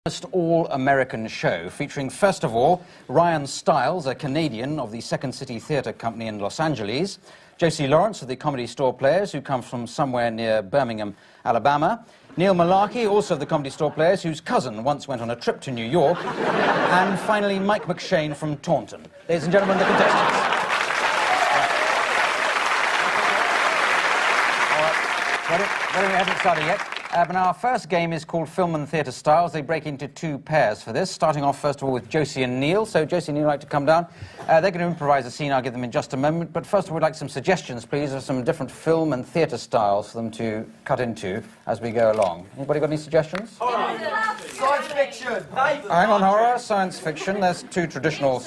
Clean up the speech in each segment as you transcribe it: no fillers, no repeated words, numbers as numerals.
First all-American show featuring, first of all, Ryan Stiles, a Canadian of the Second City Theatre Company in Los Angeles, Josie Lawrence of the Comedy Store Players, who come from somewhere near Birmingham, Alabama, Neil Malarkey, also of the Comedy Store Players, whose cousin once went on a trip to New York, and finally Mike McShane from Taunton. Ladies and gentlemen, the contestants. Ready? We haven't started yet. But our first game is called Film and Theatre Styles. They break into two pairs for this, starting off first of all with Josie and Neil. So Josie and Neil like to come down. They're going to improvise a scene. I'll give them in just a moment. But first of all, we'd like some suggestions, please, of some different film and theatre styles for them to cut into as we go along. Anybody got any suggestions? Horror. Science fiction. Hang on, horror, science fiction. There's two traditional.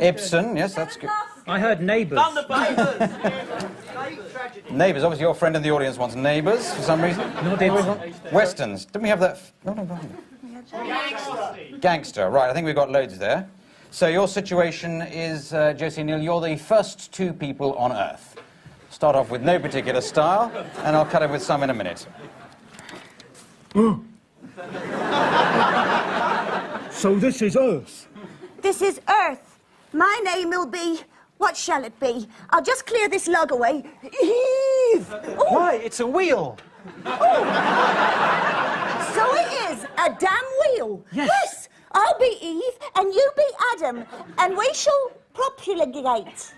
Ibsen, yes, that's good. I heard Neighbours. Neighbours, obviously your friend in the audience wants Neighbours for some reason. No, they were Westerns. Didn't we have that? No. Gangster, right, I think we've got loads there. So your situation is, Josie and Neil, you're the first two people on Earth. Start off with no particular style, and I'll cut it with some in a minute. So this is Earth? This is Earth. My name will be... What shall it be? I'll just clear this log away. Eve! Ooh. Why, it's a wheel. Ooh. So it is, a damn wheel. Yes. I'll be Eve, and you be Adam, and we shall propulgate.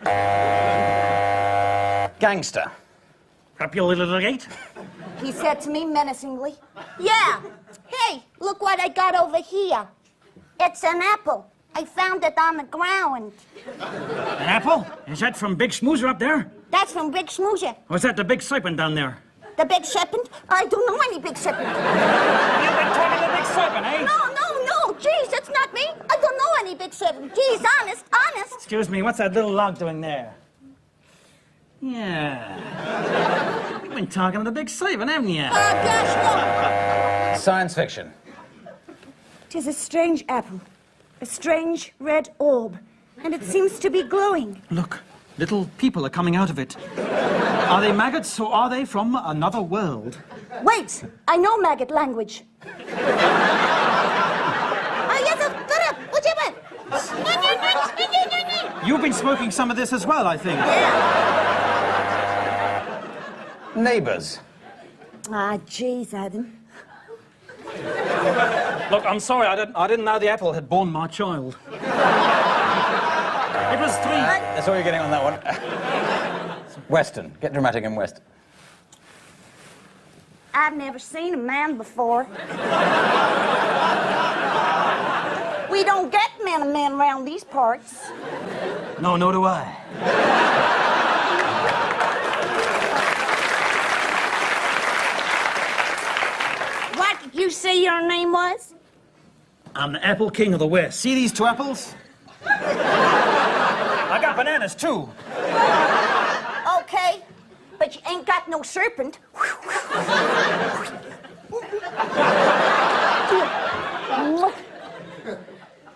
Gangster. Propulgate? He said to me menacingly. Yeah. Hey, look what I got over here. It's an apple. I found it on the ground. An apple? Is that from Big Schmoozer up there? That's from Big Schmoozer. Or is that the big serpent down there? The big serpent? I don't know any big serpent. You've been talking to the big serpent, eh? No. Jeez, that's not me. I don't know any big serpent. Jeez, honest. Excuse me, what's that little log doing there? Yeah. You've been talking to the big serpent, haven't you? Gosh, look. Science fiction. 'Tis a strange apple. A strange red orb, and it seems to be glowing. Look, little people are coming out of it. Are they maggots or are they from another world? Wait, I know maggot language. You've been smoking some of this as well, I think. Yeah. Neighbours. Ah, jeez, Adam. Look, I'm sorry, I didn't know the apple had borne my child. It was 3. That's all you're getting on that one. Western. Get dramatic in Western. I've never seen a man before. We don't get men around these parts. No, nor do I. What did you say your name was? I'm the Apple King of the West. See these two apples? I got bananas, too. Okay, but you ain't got no serpent.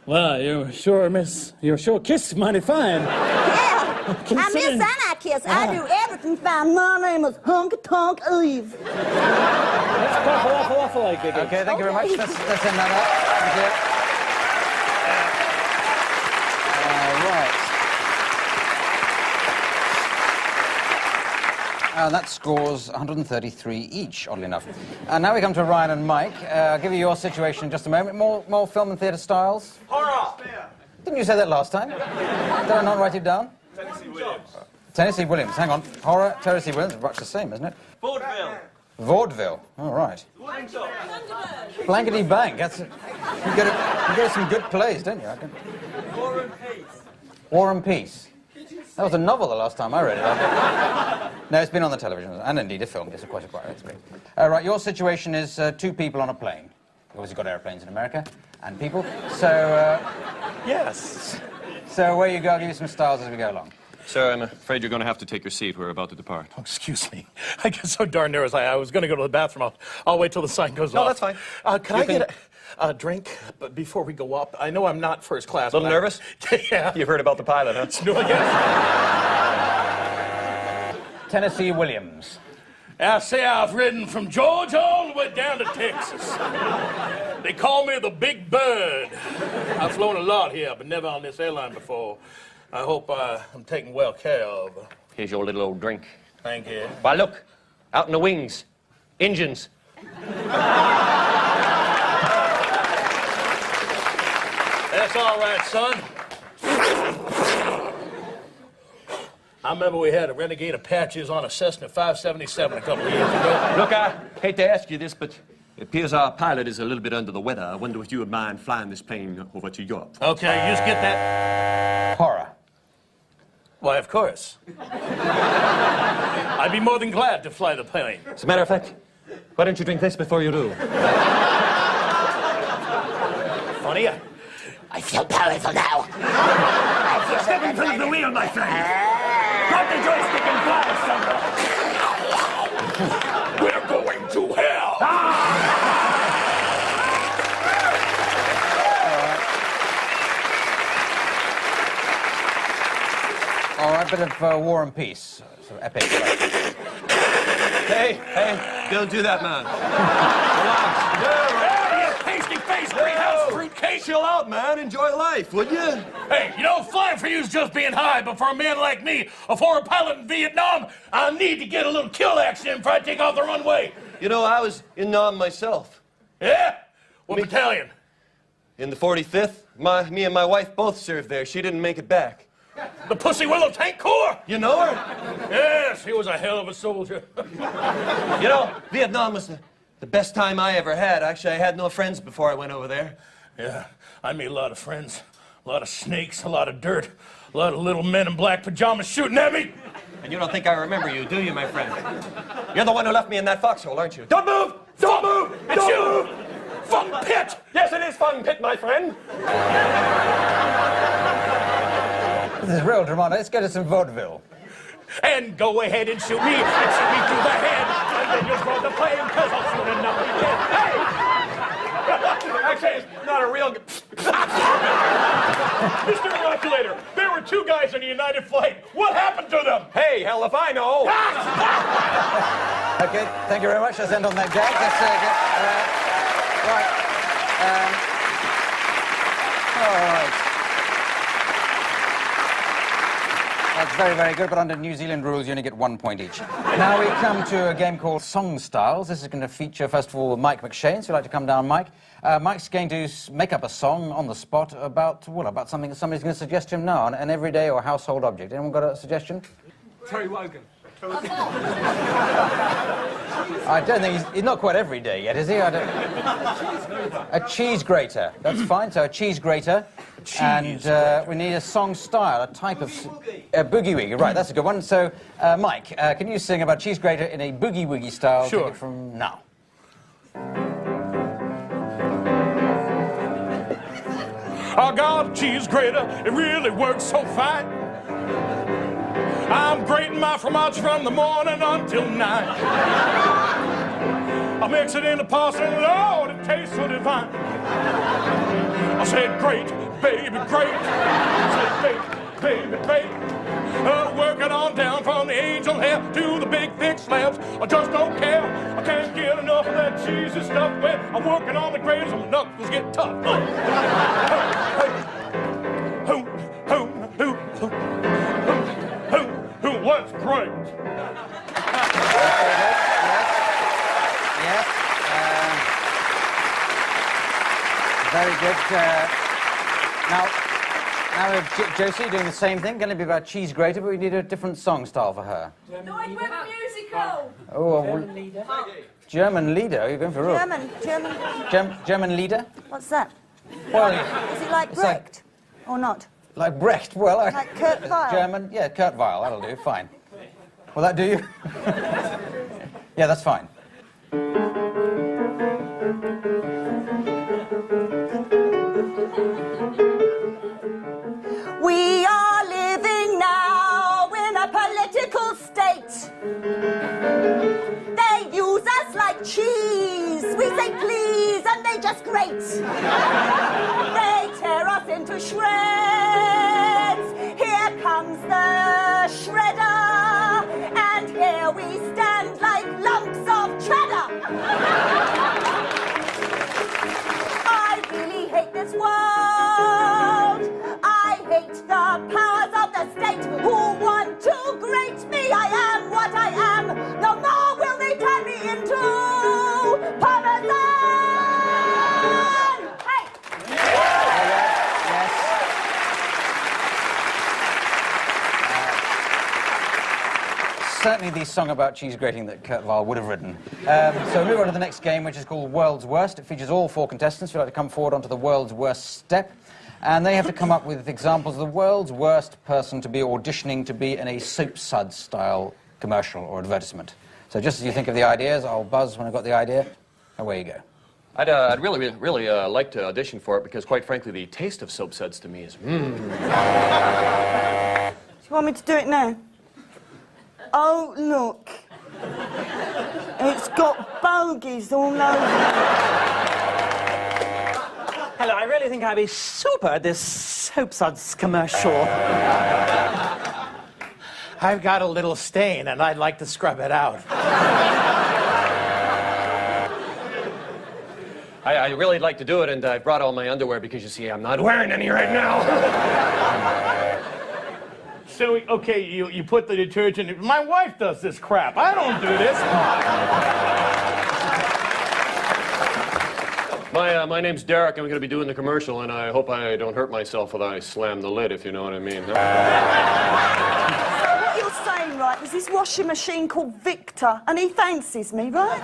Well, you sure kiss mighty fine. Yeah, I miss and I kiss. I do everything fine. My name is Hunky Tonk Eve. That's awful like it. Okay, thank you very much. Let's end that up. Thank you. And that scores 133 each, oddly enough. And now we come to Ryan and Mike. I'll give you your situation in just a moment. More film and theatre styles? Horror. Didn't you say that last time? Did I not write it down? Tennessee Williams. Tennessee Williams. Hang on. Horror, Tennessee Williams. Much the same, isn't it? Vaudeville. Vaudeville. All right. Blankety Bang. That's it. You get some good plays, don't you? War and Peace. War and Peace. That was a novel the last time I read it. No, it's been on the television, and indeed a film. It's quite a quiet. It's great. Right, your situation is two people on a plane. You've obviously got airplanes in America, and people. So, Yes. So away you go. I'll give you some styles as we go along. Sir, I'm afraid you're going to have to take your seat. We're about to depart. Oh, excuse me. I get so darn nervous. I was going to go to the bathroom. I'll wait till the sign goes off. No, that's fine. Can I get a drink before we go up? I know I'm not first class. A little nervous? Yeah. You've heard about the pilot, huh? No, yes. Tennessee Williams. I say I've ridden from Georgia all the way down to Texas. They call me the Big Bird. I've flown a lot here, but never on this airline before. I hope I'm taken well care of. Here's your little old drink. Thank you. Why, look, out in the wings, engines. That's all right, son. I remember we had a Renegade Apaches on a Cessna 577 a couple of years ago. Look, I hate to ask you this, but it appears our pilot is a little bit under the weather. I wonder if you would mind flying this plane over to Europe. Okay, you just get that. Horror. Why, of course. I'd be more than glad to fly the plane. As a matter of fact, why don't you drink this before you do? Funny, I feel powerful now. Step in front of the wheel, my friend. Drop the joystick and fly somewhere. We're going to hell. All right, bit of War and Peace. Sort of epic. Hey, don't do that, man. Pasty-faced greenhouse fruitcake. Chill out, man. Enjoy life, would you? Hey, you know, flying for you is just being high, but for a man like me, a former pilot in Vietnam, I need to get a little kill action before I take off the runway. You know, I was in Nam myself. Yeah? What battalion? In the 45th. Me and my wife both served there. She didn't make it back. The Pussy Willow Tank Corps. You know her? Yes, he was a hell of a soldier. You know, Vietnam was the best time I ever had. Actually, I had no friends before I went over there. Yeah, I made a lot of friends, a lot of snakes, a lot of dirt, a lot of little men in black pajamas shooting at me. And you don't think I remember you, do you, my friend? You're the one who left me in that foxhole, aren't you? Don't move! Don't move! It's you! Fun Pit! Yes, it is Fun Pit, my friend. This is real drama. Let's go to some vaudeville. And go ahead and shoot me through the head, and then you'll throw the plane, because I'll shoot enough to get. Hey! Actually, it's not a real... Mr. Calculator, there were two guys on a United flight. What happened to them? Hey, hell if I know. Okay, thank you very much. Let's end on that gag. Let's right. All right. That's very, very good, but under New Zealand rules, you only get 1 point each. Now we come to a game called Song Styles. This is going to feature, first of all, Mike McShane. So you'd like to come down, Mike? Mike's going to make up a song on the spot about something that somebody's going to suggest to him now, an everyday or household object. Anyone got a suggestion? Terry Wogan. I don't think he's not quite everyday yet, is he? A cheese grater. That's fine. So a cheese grater. And we need a song style, a type of... boogie woogie. Right, that's a good one. So, Mike, can you sing about cheese grater in a boogie woogie style? Sure. Take it from now. I got a cheese grater, it really works so fine. I'm grating my fromage from the morning until night. I mix it in the pasta and Lord, it tastes so divine. I said, great, baby, great. I said, baby, great. Working on down from the angel hair to the big thick slabs. I just don't care. I can't get enough of that cheesy stuff. When I'm working on the graters, my knuckles get tough. What's great? Yes. Very good. Now we have Josie doing the same thing. Going to be about cheese grater, but we need a different song style for her. No, I went musical. Oh, German leader. German leader? You're going for real? German leader? What's that? Well, Is it like it's like- Brecht or not? like Brecht. Well, Like Kurt Weill? German. Yeah, Kurt Weill. That'll do. Fine. Will that do you? Yeah, that's fine. We are living now in a political state. They use us like cheese. We say please and they just grate. They tear us into shreds. Here comes the shredder. And here we stand like lumps of cheddar. this world. I hate the powers of the state who want to grate me. I am what I am. No more will they turn me into parmesan. Hey! Yes. Certainly the song about cheese grating that Kurt Weill would have written. So we move on to the next game, which is called World's Worst. It features all 4 contestants who like to come forward onto the world's worst step. And they have to come up with examples of the world's worst person to be auditioning to be in a soap suds style commercial or advertisement. So just as you think of the ideas, I'll buzz when I've got the idea. Away you go. I'd really like to audition for it because, quite frankly, the taste of soap suds to me is Do you want me to do it now? Oh, look. It's got bogies all over. Hello, I really think I'd be super at this soap suds commercial. I've got a little stain, and I'd like to scrub it out. I really like to do it, and I brought all my underwear because, you see, I'm not wearing any right now. So, okay, you put the detergent in. My wife does this crap. I don't do this. My name's Derek, and I'm going to be doing the commercial, and I hope I don't hurt myself when I slam the lid, if you know what I mean. So what you're saying, right, there's this washing machine called Victor, and he fancies me, right?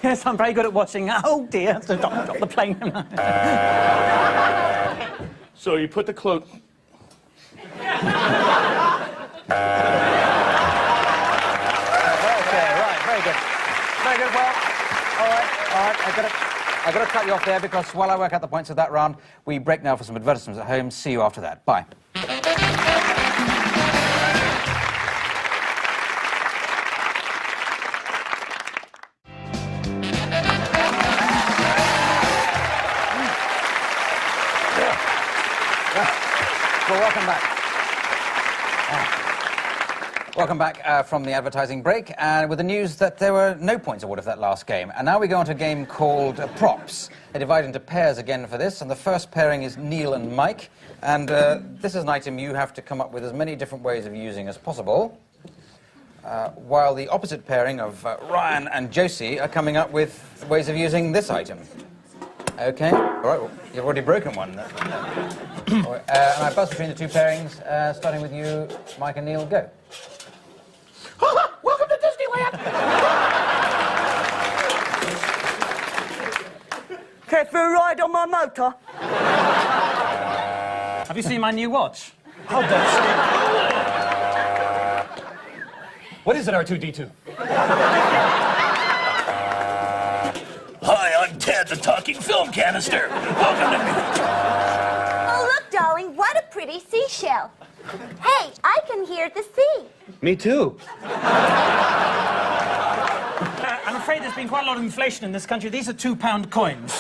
Yes, I'm very good at watching. Oh, dear. So drop the plane. So you put the clothes... Very good, well, all right, I've got to cut you off there because while I work out the points of that round, we break now for some advertisements at home. See you after that. Bye. Well, welcome back. Welcome back from the advertising break, with the news that there were no points awarded for that last game. And now we go on to a game called Props. They divide into pairs again for this, and the first pairing is Neil and Mike. And this is an item you have to come up with as many different ways of using as possible, while the opposite pairing of Ryan and Josie are coming up with ways of using this item. Okay, all right, well, you've already broken one. And I buzz between the two pairings, starting with you, Mike and Neil, go. Welcome to Disneyland! Care for a ride on my motor? Have you seen my new watch? How does What is it, R2-D2? Hi, I'm Ted, the talking film canister. Welcome to me. Oh, look, darling, what a pretty seashell. Hey, I can hear the sea. Me too. I'm afraid there's been quite a lot of inflation in this country. These are £2 coins.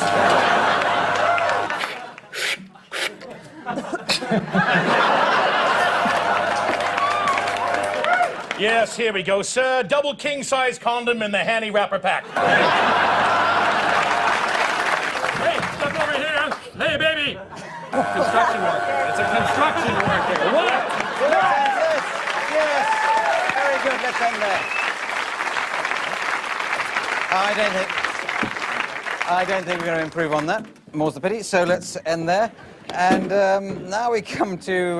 Yes, here we go, sir. Double king-size condom in the handy wrapper pack. Hey, step over here. Hey, baby. Construction worker. It's a construction worker. What? Yes. Very good, let's end there. I don't think we're going to improve on that. More's the pity. So let's end there. And now we come to,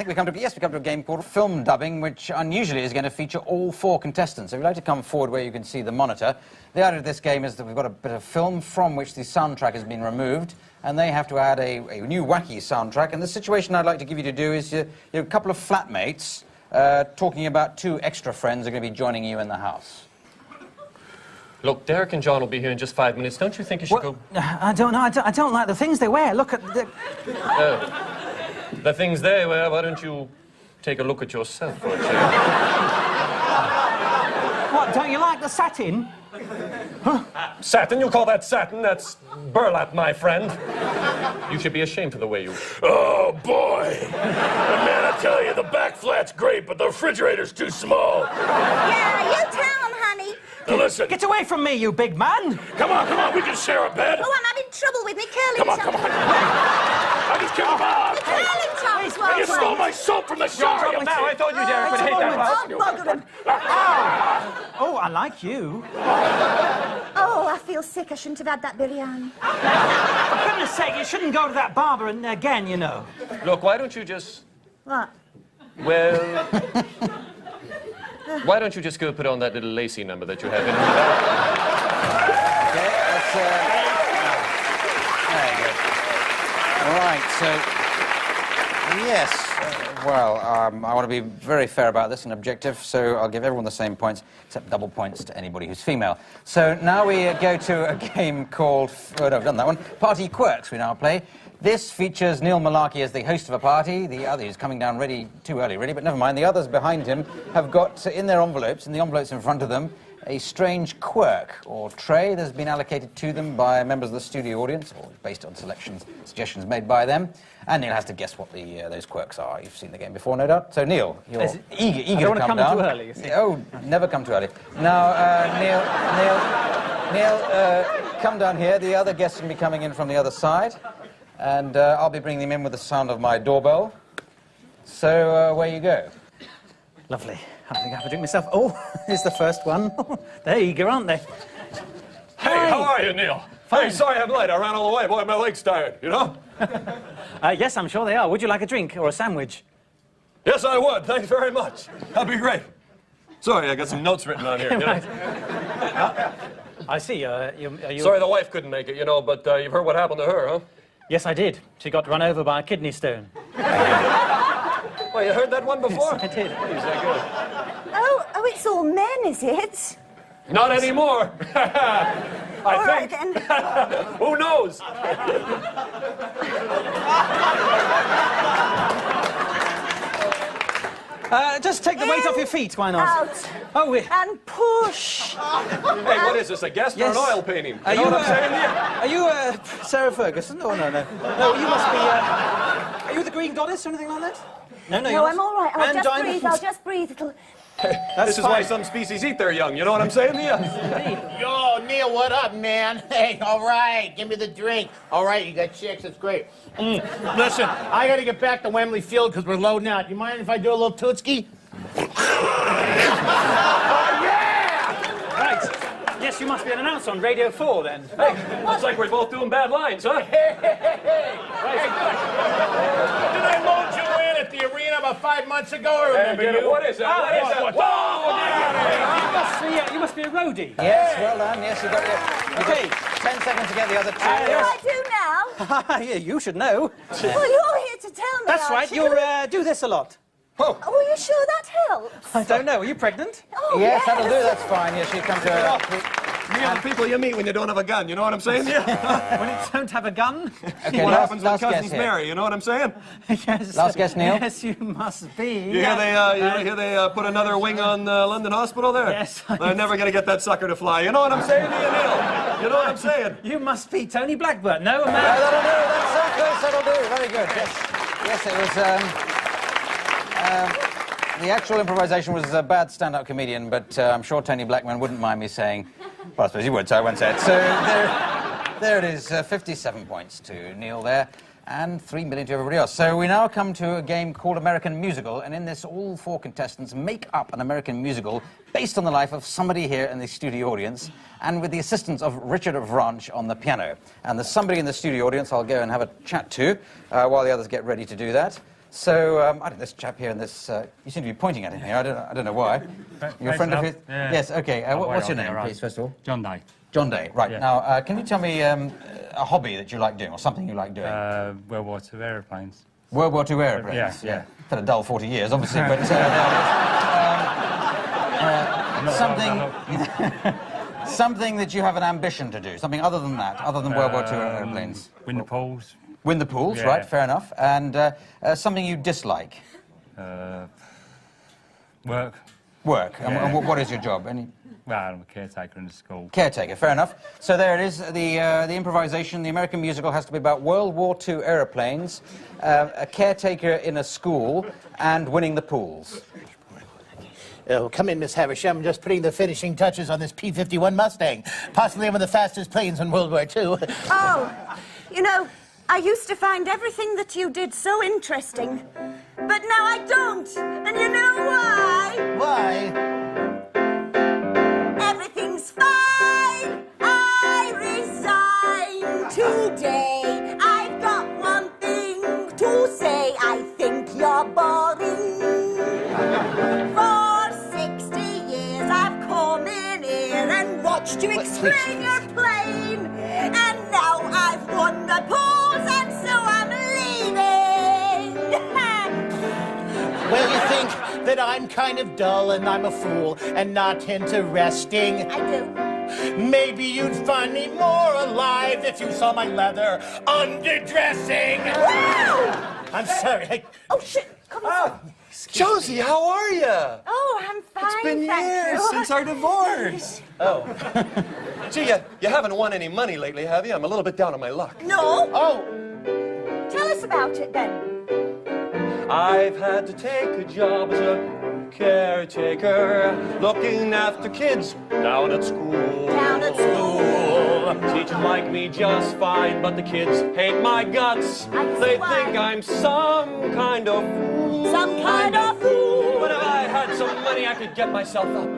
we come to a game called Film Dubbing, which unusually is going to feature all 4 contestants. So if you'd like to come forward where you can see the monitor. The idea of this game is that we've got a bit of film from which the soundtrack has been removed, and they have to add a new wacky soundtrack. And the situation I'd like to give you to do is you're a couple of flatmates talking about 2 extra friends who are going to be joining you in the house. Look, Derek and John will be here in just 5 minutes. Don't you think you should go... I don't know. I don't like the things they wear. Look at the... The things they wear, why don't you take a look at yourself for a change? What, don't you like the satin? Satin? You call that satin? That's burlap, my friend. You should be ashamed for the way you... Oh, boy. Man, I tell you, the back flat's great, but the refrigerator's too small. Yeah, you tell him, honey. Now listen. Get away from me, you big man! Come on, we can share a bed. Oh, I'm having trouble with me curling Come on. tongs. I just give him a... Curling tongs, well, You stole my soap from the shower, you Now, I told you, Derek would hate that. Oh, bugger him. Oh, I like you. Oh, I feel sick. I shouldn't have had that biryani. For goodness sake, you shouldn't go to that barber and again, you know. Look, why don't you just... What? Well... Why don't you just go put on that little lacy number that you have in Okay, that's, there you go. Right, so, yes, well, I want to be very fair about this and objective, so I'll give everyone the same points, except double points to anybody who's female. So now we go to a game called, oh, no, I've done that one, Party Quirks we now play. This features Neil Malarkey as the host of a party. The other is coming down too early, really, but never mind. The others behind him have got in their envelopes, in the envelopes in front of them, a strange quirk or tray that has been allocated to them by members of the studio audience, or based on suggestions made by them. And Neil has to guess what those quirks are. You've seen the game before, no doubt. So, Neil, you're eager to come down. Too early, you see. Oh, never come too early. Now, Neil, come down here. The other guests can be coming in from the other side. And I'll be bringing them in with the sound of my doorbell. So, away you go. Lovely. I think I have to drink myself. Oh, here's the first one. They're eager, aren't they? Hey, how are you, Neil? Fine. Hey, sorry I'm late. I ran all the way. Boy, my leg's tired, you know? Yes, I'm sure they are. Would you like a drink or a sandwich? Yes, I would. Thanks very much. That'd be great. Sorry, I got some notes written on here. You know? I see. Are you... Sorry the wife couldn't make it, you know, but you've heard what happened to her, huh? Yes, I did. She got run over by a kidney stone. Well, you heard that one before? Yes, I did. Is that good? Oh, it's all men, is it? Not anymore. All right, then. Who knows? Just take the weight off your feet, why not? Out. Oh, we... And push. Hey, what is this, a guest or Yes. an oil painting? Are You know what I'm saying? Are you Sarah Ferguson? Oh, no. No, you must be... Are you the Green Goddess or anything like that? No, you're No, not. I'm all right. And diamonds. I'll just breathe. It'll... This is why some species eat their young, you know what I'm saying? Yeah. Yo, Neil, what up, man? Hey, all right, give me the drink. All right, you got chicks, that's great. Listen, I gotta get back to Wembley Field because we're loading out. You mind if I do a little tootski? Right. Yes, you must be an announcer on Radio 4, then. Hey, looks like we're both doing bad lines, huh? Did I load you in at the arena about 5 months ago? I remember you. What is that? What is that? You must be a roadie. Yes, well done. Yes, you got it. Okay, 10 seconds to get the other two. What do I do now? Yeah, you should know. Well, you're here to tell me. That's right, aren't you do this a lot. Oh, are you sure that helps? I don't know. Are you pregnant? Oh, Yes, that'll do. That's fine. Yes, you come to... Neil, the people you meet when you don't have a gun, you know what I'm saying? Yeah. When you don't have a gun? Okay, What happens when last guess cousins here. marry, you know what I'm saying? Yes. Last guess, Neil. Yes, you must be. You hear they put another wing on London Hospital there? Yes. They're never going to get that sucker to fly. You know what I'm saying to you, Neil? You know what I'm saying? You must be Tony Blackburn. No, Oh, man. that'll do. That's so close. That'll do. Very good. Yes, it was... the actual improvisation was a bad stand-up comedian, but I'm sure Tony Blackman wouldn't mind me saying... Well, I suppose he would, so I won't say it. So there it is, 57 points to Neil there, and 3 million to everybody else. So we now come to a game called American Musical, and in this, all 4 contestants make up an American musical based on the life of somebody here in the studio audience, and with the assistance of Richard Vranch on the piano. And there's somebody in the studio audience I'll go and have a chat to while the others get ready to do that. So, I don't know, this chap here and this... you seem to be pointing at him here. I don't know why. You're a friend of his? Yeah. Yes, OK. What's your okay, name, right. please, first of all? John Day. John Day. Right. Yeah. Now, can you tell me a hobby that you like doing, or something you like doing? World War II aeroplanes. World War II aeroplanes? Yeah. Had a dull 40 years, obviously, but... something that you have an ambition to do, something other than that, other than World War II aeroplanes. Win the polls. Win the pools, Yeah. right, fair enough. And something you dislike? Work. Work. Yeah. And what is your job? Well, I'm a caretaker in the school. Caretaker, fair enough. So there it is, the improvisation. The American musical has to be about World War II aeroplanes, a caretaker in a school, and winning the pools. Oh, come in, Miss Havisham. I'm just putting the finishing touches on this P-51 Mustang. Possibly one of the fastest planes in World War II. Oh, you know, I used to find everything that you did so interesting. But now I don't. And you know why? Why? Everything's fine. I resign today. I've got one thing to say. I think you're boring. For 60 years I've come in here and watched you explain your plane. And now I've won the polls and so I'm leaving. Well, you think that I'm kind of dull and I'm a fool and not interesting? I do. Maybe you'd find me more alive if you saw my leather underdressing. Woo! I'm sorry. Oh, shit. Come on. Josie, how are you? Oh, I'm fine, It's been thank years you. since our divorce. Oh. Gee, you haven't won any money lately, have you? I'm a little bit down on my luck. No? Oh. Tell us about it, then. I've had to take a job as a caretaker, looking after kids down at school. Down at school. Teachers like me just fine, but the kids hate my guts. I can see They why. think I'm some kind of fool. Some kind of fool. But if I had some money, I could get myself up,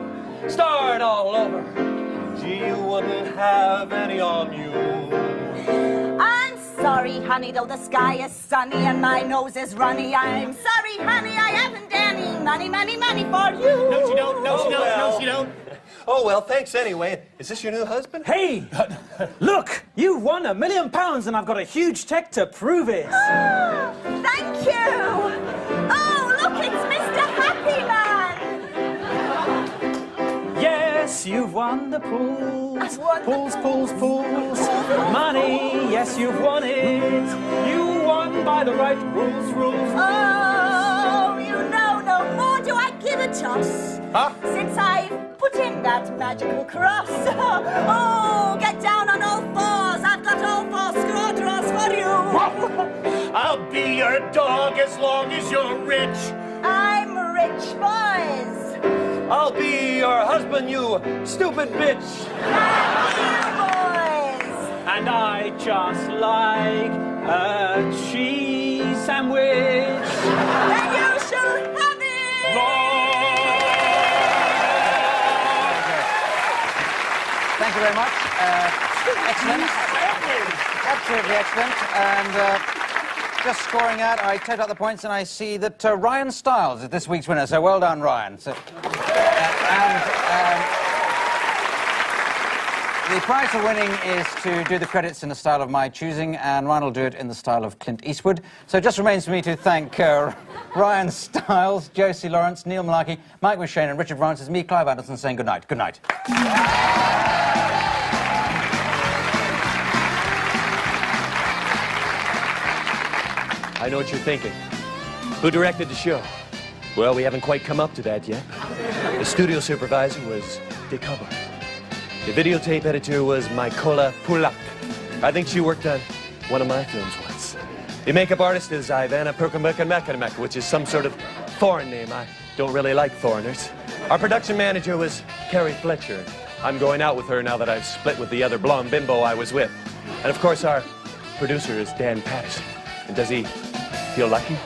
start all over. Gee, you wouldn't have any on you. I'm sorry, honey, though the sky is sunny and my nose is runny. I'm sorry, honey, I haven't any money for you. No, she don't. No, she don't. well. No, she don't. Oh, well, thanks anyway. Is this your new husband? Hey, look, you've won £1 million and I've got a huge check to prove it. Oh, thank you. Oh, look, it's Mr. Happy Man. Yes, you've won the pools. I've won the Pools. Money, yes, you've won it. You won by the right rules. Oh, you know, no more do I give a toss. Huh? Since I've put in that magical cross. Oh, get down on all fours. I've got all four scrotros for you. I'll be your dog as long as you're rich. I'm rich, boys. I'll be your husband, you stupid bitch. Boys. And I just like a cheese sandwich. Then you shall have it. Thank you very much. Excellent. Absolutely excellent. And just scoring out, I take out the points and I see that Ryan Stiles is this week's winner. So well done, Ryan. So, the prize for winning is to do the credits in the style of my choosing, and Ryan will do it in the style of Clint Eastwood. So it just remains for me to thank Ryan Stiles, Josie Lawrence, Neil Malarkey, Mike McShane, and Richard Francis. Me, Clive Anderson, saying good night. Good night. I know what you're thinking. Who directed the show? Well, we haven't quite come up to that yet. The studio supervisor was Dick Hubbard. The videotape editor was Mykola Pulak. I think she worked on one of my films once. The makeup artist is Ivana Perkamekamekamek, which is some sort of foreign name. I don't really like foreigners. Our production manager was Carrie Fletcher. I'm going out with her now that I've split with the other blonde bimbo I was with. And of course, our producer is Dan Patterson. And does he feel lucky?